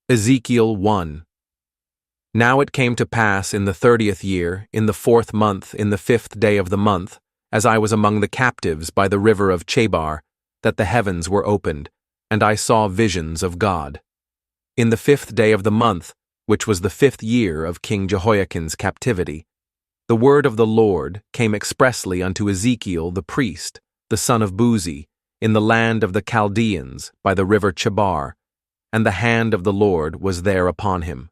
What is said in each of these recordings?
Ezekiel 1. Now it came to pass in the 30th year, in the 4th month, in the 5th day of the month, as I was among the captives by the river of Chebar, that the heavens were opened, and I saw visions of God. In the 5th day of the month, which was the 5th year of King Jehoiachin's captivity, the word of the Lord came expressly unto Ezekiel the priest, the son of Buzi, in the land of the Chaldeans by the river Chebar, and the hand of the Lord was there upon him.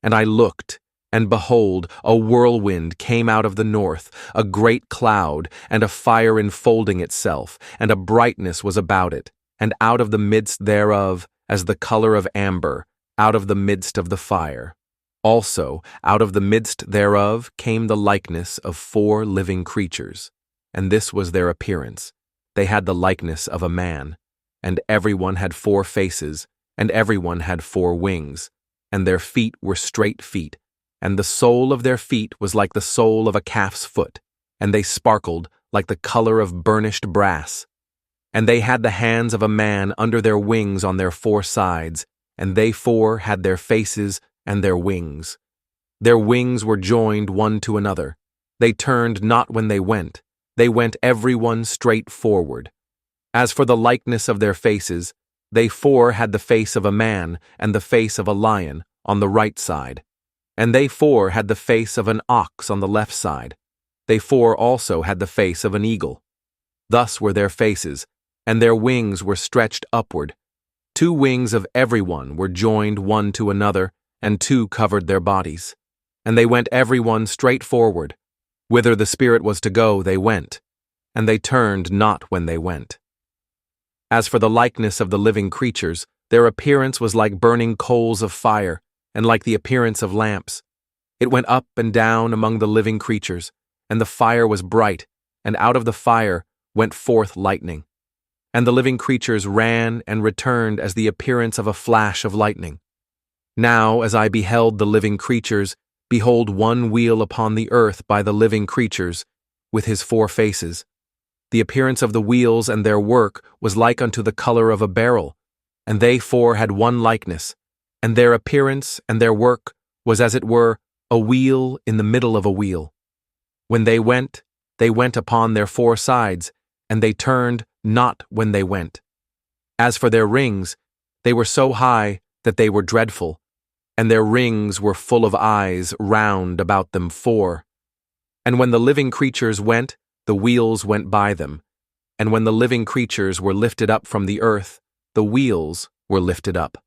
And I looked, and behold, a whirlwind came out of the north, a great cloud, and a fire enfolding itself, and a brightness was about it, and out of the midst thereof, as the color of amber, out of the midst of the fire. Also, out of the midst thereof came the likeness of 4 living creatures, and this was their appearance. They had the likeness of a man, and every one had 4 faces, and every one had 4 wings, and their feet were straight feet, and the sole of their feet was like the sole of a calf's foot, and they sparkled like the color of burnished brass. And they had the hands of a man under their wings on their 4 sides, and they 4 had their faces and their wings. Their wings were joined one to another. They turned not when they went every one straight forward. As for the likeness of their faces, they 4 had the face of a man and the face of a lion on the right side, and they 4 had the face of an ox on the left side. They 4 also had the face of an eagle. Thus were their faces, and their wings were stretched upward. 2 wings of every one were joined one to another, and 2 covered their bodies. And they went every one straight forward. Whither the Spirit was to go, they went, and they turned not when they went. As for the likeness of the living creatures, their appearance was like burning coals of fire, and like the appearance of lamps. It went up and down among the living creatures, and the fire was bright, and out of the fire went forth lightning. And the living creatures ran and returned as the appearance of a flash of lightning. Now, as I beheld the living creatures, behold, one wheel upon the earth by the living creatures, with his 4 faces. The appearance of the wheels and their work was like unto the color of a beryl, and they 4 had one likeness, and their appearance and their work was as it were a wheel in the middle of a wheel. When they went upon their 4 sides, and they turned not when they went. As for their rings, they were so high that they were dreadful, and their rings were full of eyes round about them 4. And when the living creatures went, the wheels went by them, and when the living creatures were lifted up from the earth, the wheels were lifted up.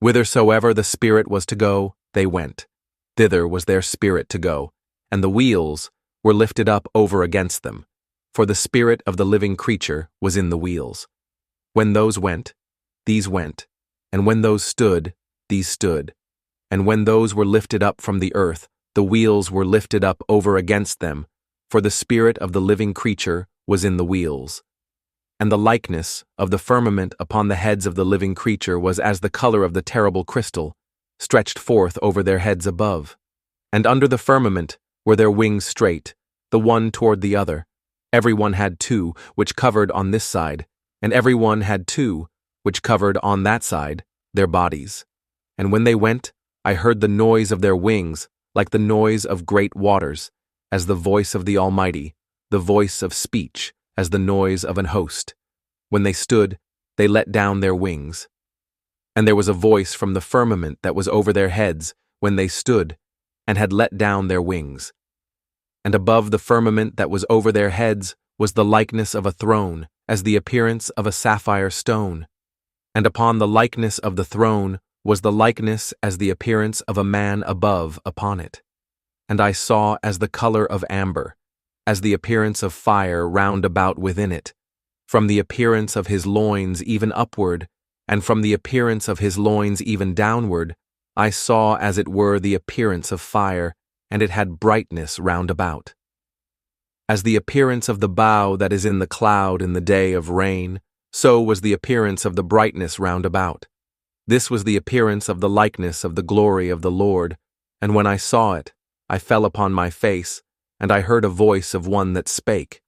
Whithersoever the Spirit was to go, they went. Thither was their spirit to go, and the wheels were lifted up over against them, for the spirit of the living creature was in the wheels. When those went, these went, and when those stood, these stood, and when those were lifted up from the earth, the wheels were lifted up over against them, for the spirit of the living creature was in the wheels. And the likeness of the firmament upon the heads of the living creature was as the color of the terrible crystal, stretched forth over their heads above. And under the firmament were their wings straight, the one toward the other. Every one had 2, which covered on this side, and every one had 2, which covered on that side, their bodies. And when they went, I heard the noise of their wings, like the noise of great waters, as the voice of the Almighty, the voice of speech, as the noise of an host. When they stood, they let down their wings. And there was a voice from the firmament that was over their heads when they stood, and had let down their wings. And above the firmament that was over their heads was the likeness of a throne, as the appearance of a sapphire stone. And upon the likeness of the throne was the likeness as the appearance of a man above upon it. And I saw as the color of amber, as the appearance of fire round about within it, from the appearance of his loins even upward, and from the appearance of his loins even downward, I saw as it were the appearance of fire, and it had brightness round about. As the appearance of the bow that is in the cloud in the day of rain, so was the appearance of the brightness round about. This was the appearance of the likeness of the glory of the Lord, and when I saw it, I fell upon my face, and I heard a voice of one that spake,